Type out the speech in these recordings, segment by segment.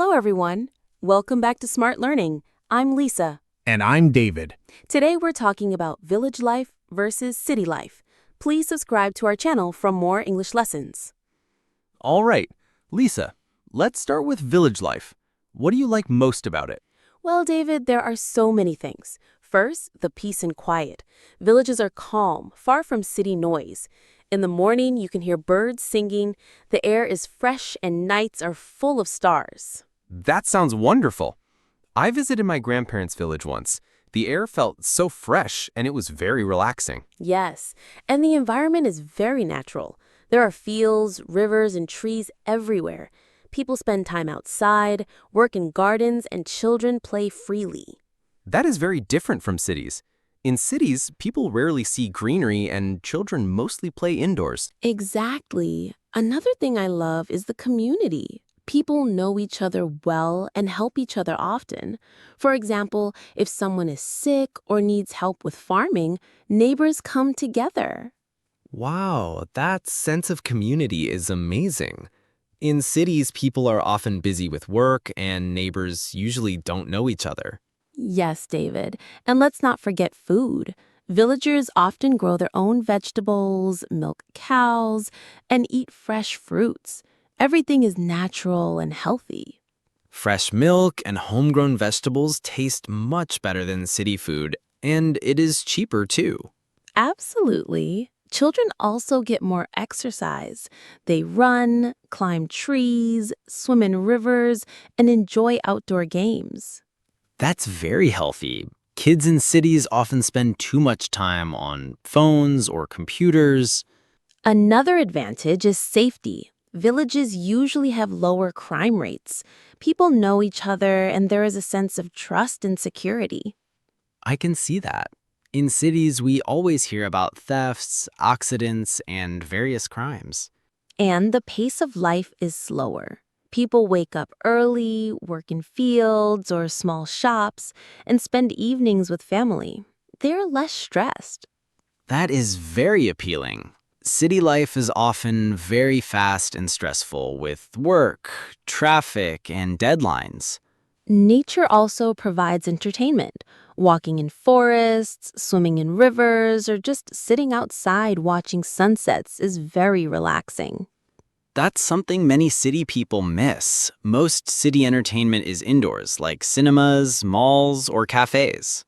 Hello, everyone. Welcome back to Smart Learning. I'm Lisa. And I'm David. Today we're talking about village life versus city life. Please subscribe to our channel for more English lessons. All right, Lisa, let's start with village life. What do you like most about it? Well, David, there are so many things. First, the peace and quiet. Villages are calm, far from city noise. In the morning, you can hear birds singing, the air is fresh, and nights are full of stars. That sounds wonderful. I visited my grandparents' village once. The air felt so fresh, and it was very relaxing. Yes, and the environment is very natural. There are fields, rivers, and trees everywhere. People spend time outside, work in gardens, and children play freely. That is very different from cities. In cities, people rarely see greenery, and children mostly play indoors. Exactly. Another thing I love is the community. People know each other well and help each other often. For example, if someone is sick or needs help with farming, neighbors come together. Wow, that sense of community is amazing. In cities, people are often busy with work and neighbors usually don't know each other. Yes, David. And let's not forget food. Villagers often grow their own vegetables, milk cows, and eat fresh fruits. Everything is natural and healthy. Fresh milk and homegrown vegetables taste much better than city food, and it is cheaper too. Absolutely. Children also get more exercise. They run, climb trees, swim in rivers, and enjoy outdoor games. That's very healthy. Kids in cities often spend too much time on phones or computers. Another advantage is safety. Villages usually have lower crime rates. People know each other, and there is a sense of trust and security. I can see that. In cities, we always hear about thefts, accidents, and various crimes. And the pace of life is slower. People wake up early, work in fields or small shops, and spend evenings with family. They're less stressed. That is very appealing. City life is often very fast and stressful with work, traffic, and deadlines. Nature also provides entertainment. Walking in forests, swimming in rivers, or just sitting outside watching sunsets is very relaxing. That's something many city people miss. Most city entertainment is indoors, like cinemas, malls, or cafes.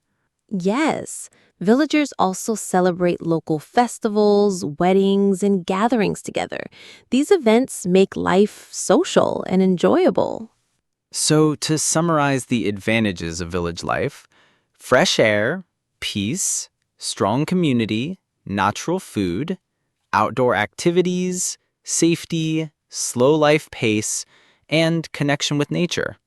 Yes, villagers also celebrate local festivals, weddings, and gatherings together. These events make life social and enjoyable. So, to summarize the advantages of village life, fresh air, peace, strong community, natural food, outdoor activities, safety, slow life pace, and connection with nature.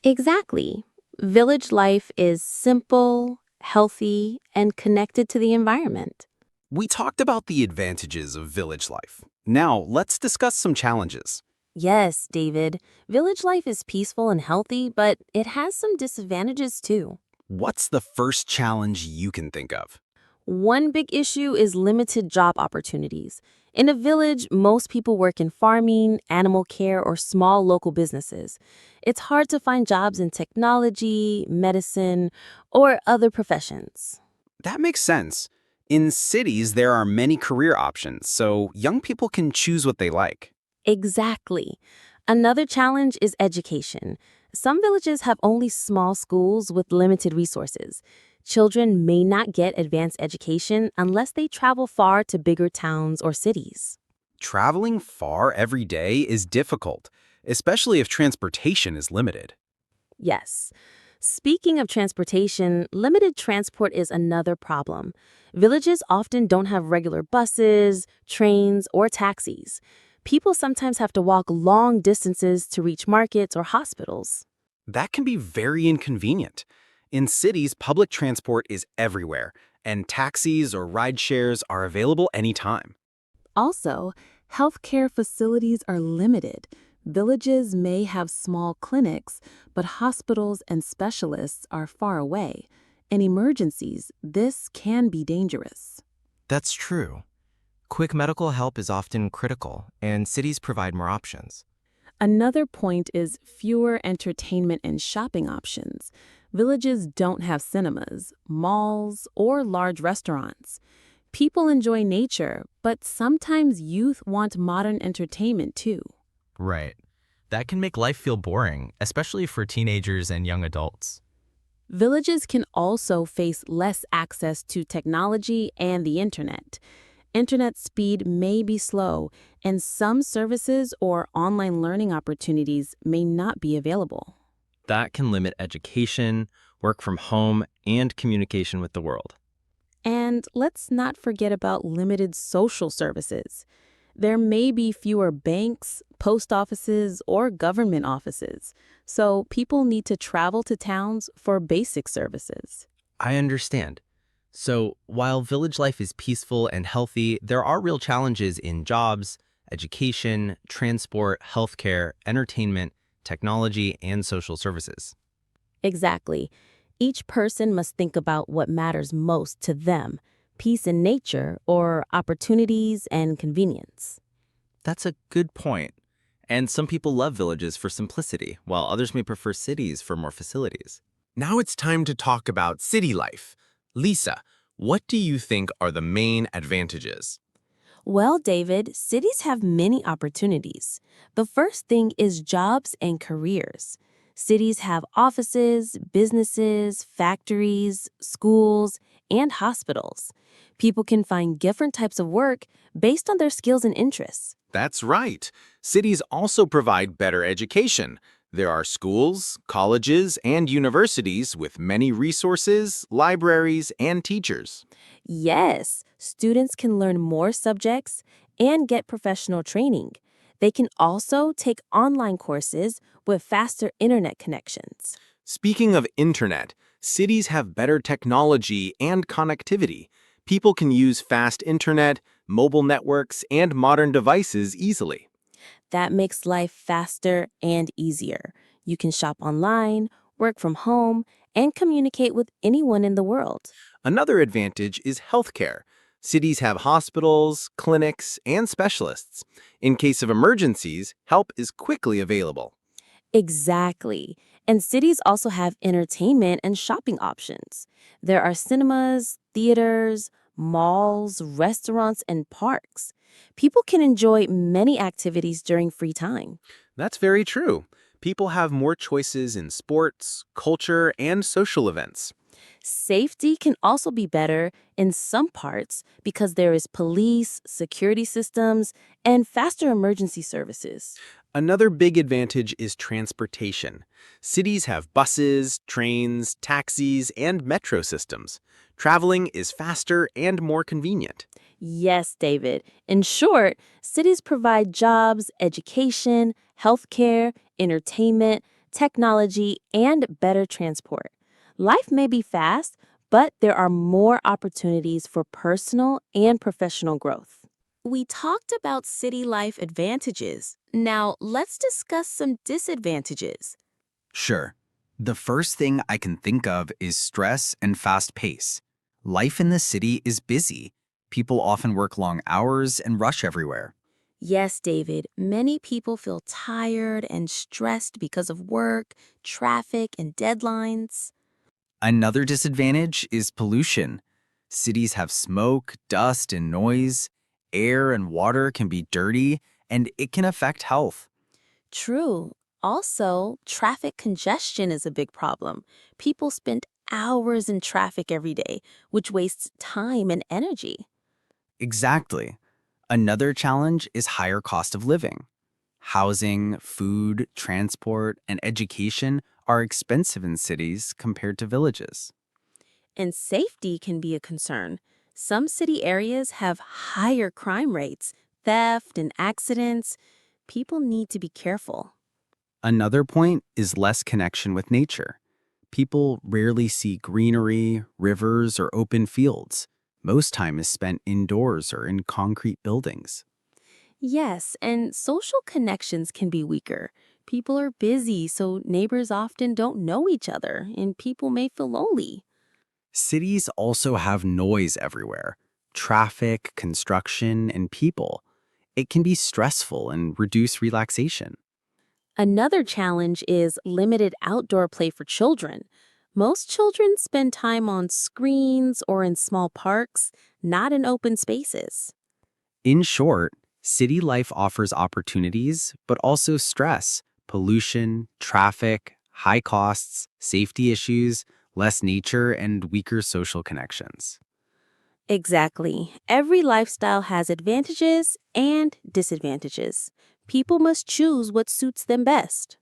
Exactly. Village life is simple, healthy, and connected to the environment. We talked about the advantages of village life. Now, let's discuss some challenges. Yes, David. Village life is peaceful and healthy, but it has some disadvantages too. What's the first challenge you can think of? One big issue is limited job opportunities. In a village, most people work in farming, animal care, or small local businesses. It's hard to find jobs in technology, medicine, or other professions. That makes sense. In cities, there are many career options, so young people can choose what they like. Exactly. Another challenge is education. Some villages have only small schools with limited resources. Children may not get advanced education unless they travel far to bigger towns or cities. Traveling far every day is difficult, especially if transportation is limited. Yes. Speaking of transportation, limited transport is another problem. Villages often don't have regular buses, trains, or taxis. People sometimes have to walk long distances to reach markets or hospitals. That can be very inconvenient. In cities, public transport is everywhere, and taxis or ride shares are available anytime. Also, healthcare facilities are limited. Villages may have small clinics, but hospitals and specialists are far away. In emergencies, this can be dangerous. That's true. Quick medical help is often critical, and cities provide more options. Another point is fewer entertainment and shopping options. Villages don't have cinemas, malls, or large restaurants. People enjoy nature, but sometimes youth want modern entertainment too. Right. That can make life feel boring, especially for teenagers and young adults. Villages can also face less access to technology and the internet. Internet speed may be slow, and some services or online learning opportunities may not be available. That can limit education, work from home, and communication with the world. And let's not forget about limited social services. There may be fewer banks, post offices, or government offices, so people need to travel to towns for basic services. I understand. So, while village life is peaceful and healthy, there are real challenges in jobs, education, transport, healthcare, entertainment, technology, and social services. Exactly. Each person must think about what matters most to them, peace in nature or opportunities and convenience. That's a good point. And some people love villages for simplicity, while others may prefer cities for more facilities. Now it's time to talk about city life. Lisa, what do you think are the main advantages? Well, David, cities have many opportunities. The first thing is jobs and careers. Cities have offices, businesses, factories, schools, and hospitals. People can find different types of work based on their skills and interests. That's right. Cities also provide better education. There are schools, colleges, and universities with many resources, libraries, and teachers. Yes, students can learn more subjects and get professional training. They can also take online courses with faster internet connections. Speaking of internet, cities have better technology and connectivity. People can use fast internet, mobile networks, and modern devices easily. That makes life faster and easier. You can shop online, work from home, and communicate with anyone in the world. Another advantage is healthcare. Cities have hospitals, clinics, and specialists. In case of emergencies, help is quickly available. Exactly. And cities also have entertainment and shopping options. There are cinemas, theaters, malls, restaurants, and parks. People can enjoy many activities during free time. That's very true. People have more choices in sports, culture, and social events. Safety can also be better in some parts because there is police, security systems, and faster emergency services. Another big advantage is transportation. Cities have buses, trains, taxis, and metro systems. Traveling is faster and more convenient. Yes, David. In short, cities provide jobs, education, healthcare, entertainment, technology, and better transport. Life may be fast, but there are more opportunities for personal and professional growth. We talked about city life advantages. Now, let's discuss some disadvantages. Sure. The first thing I can think of is stress and fast pace. Life in the city is busy. People often work long hours and rush everywhere. Yes, David, many people feel tired and stressed because of work, traffic, and deadlines. Another disadvantage is pollution. Cities have smoke, dust, and noise. Air and water can be dirty, and it can affect health. True. Also, traffic congestion is a big problem. People spend hours in traffic every day, which wastes time and energy. Exactly. Another challenge is higher cost of living. Housing, food, transport, and education are expensive in cities compared to villages. And safety can be a concern. Some city areas have higher crime rates, theft, and accidents. People need to be careful. Another point is less connection with nature. People rarely see greenery, rivers, or open fields. Most time is spent indoors or in concrete buildings. Yes, and social connections can be weaker. People are busy, so neighbors often don't know each other, and people may feel lonely. Cities also have noise everywhere. Traffic, construction, and people. It can be stressful and reduce relaxation. Another challenge is limited outdoor play for children. Most children spend time on screens or in small parks, not in open spaces. In short, city life offers opportunities, but also stress, pollution, traffic, high costs, safety issues, less nature, and weaker social connections. Exactly. Every lifestyle has advantages and disadvantages. People must choose what suits them best.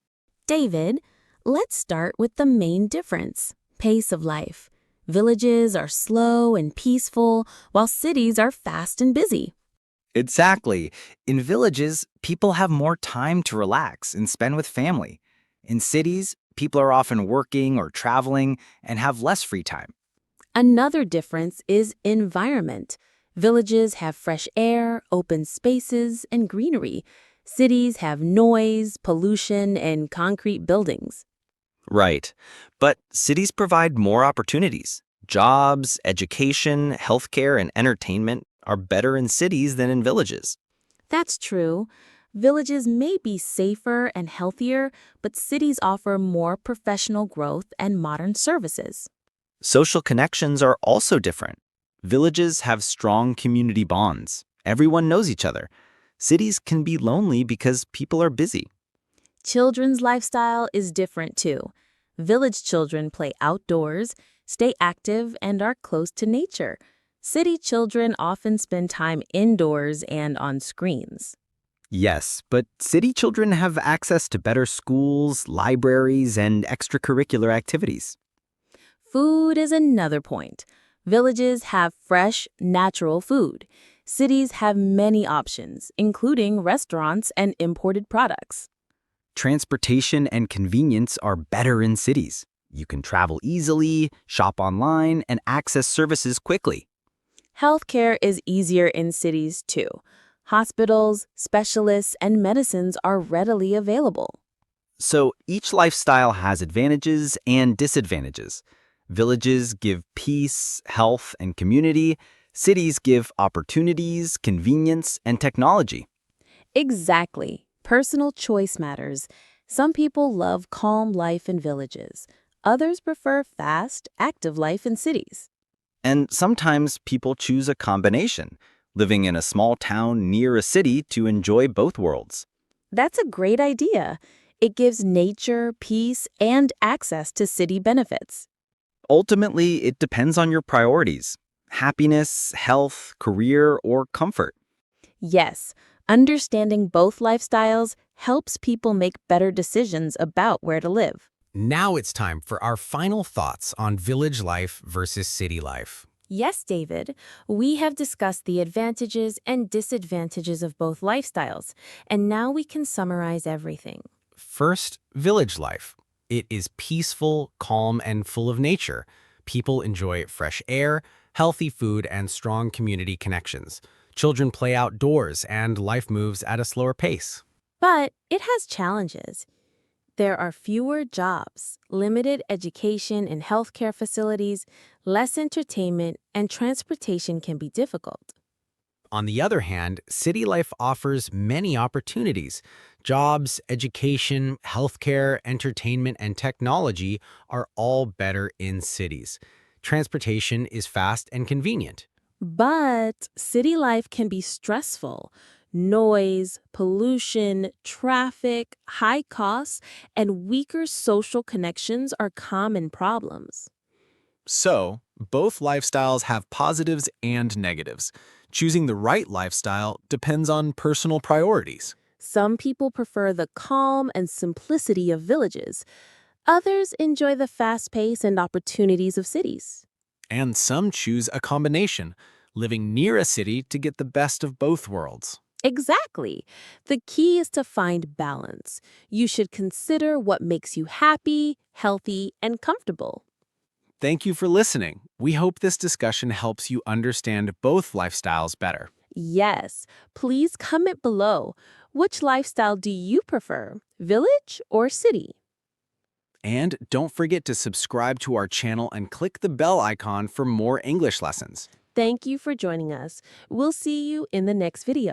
David, let's start with the main difference: pace of life. Villages are slow and peaceful, while cities are fast and busy. Exactly. In villages, people have more time to relax and spend with family. In cities, people are often working or traveling and have less free time. Another difference is environment. Villages have fresh air, open spaces, and greenery. Cities have noise, pollution, and concrete buildings. Right. But cities provide more opportunities. Jobs, education, healthcare, and entertainment are better in cities than in villages. That's true. Villages may be safer and healthier, but cities offer more professional growth and modern services. Social connections are also different. Villages have strong community bonds. Everyone knows each other. Cities can be lonely because people are busy. Children's lifestyle is different too. Village children play outdoors, stay active, and are close to nature. City children often spend time indoors and on screens. Yes, but city children have access to better schools, libraries, and extracurricular activities. Food is another point. Villages have fresh, natural food. Cities have many options, including restaurants and imported products. Transportation and convenience are better in cities. You can travel easily, shop online, and access services quickly. Healthcare is easier in cities too. Hospitals, specialists, and medicines are readily available. So each lifestyle has advantages and disadvantages. Villages give peace, health, and community. Cities give opportunities, convenience, and technology. Exactly. Personal choice matters. Some people love calm life in villages. Others prefer fast, active life in cities. And sometimes people choose a combination, living in a small town near a city to enjoy both worlds. That's a great idea. It gives nature, peace, and access to city benefits. Ultimately, it depends on your priorities: happiness, health, career, or comfort. Yes, understanding both lifestyles helps people make better decisions about where to live. Now it's time for our final thoughts on village life versus city life. Yes, David, we have discussed the advantages and disadvantages of both lifestyles, and now we can summarize everything. First, village life. It is peaceful, calm, and full of nature. People enjoy fresh air, healthy food, and strong community connections. Children play outdoors, and life moves at a slower pace. But it has challenges. There are fewer jobs, limited education and healthcare facilities, less entertainment, and transportation can be difficult. On the other hand, city life offers many opportunities. Jobs, education, healthcare, entertainment, and technology are all better in cities. Transportation is fast and convenient. But city life can be stressful. Noise, pollution, traffic, high costs, and weaker social connections are common problems. So, both lifestyles have positives and negatives. Choosing the right lifestyle depends on personal priorities. Some people prefer the calm and simplicity of villages. Others enjoy the fast pace and opportunities of cities. And some choose a combination, living near a city to get the best of both worlds. Exactly. The key is to find balance. You should consider what makes you happy, healthy, and comfortable. Thank you for listening. We hope this discussion helps you understand both lifestyles better. Yes, please comment below. Which lifestyle do you prefer, village or city? And don't forget to subscribe to our channel and click the bell icon for more English lessons. Thank you for joining us. We'll see you in the next video.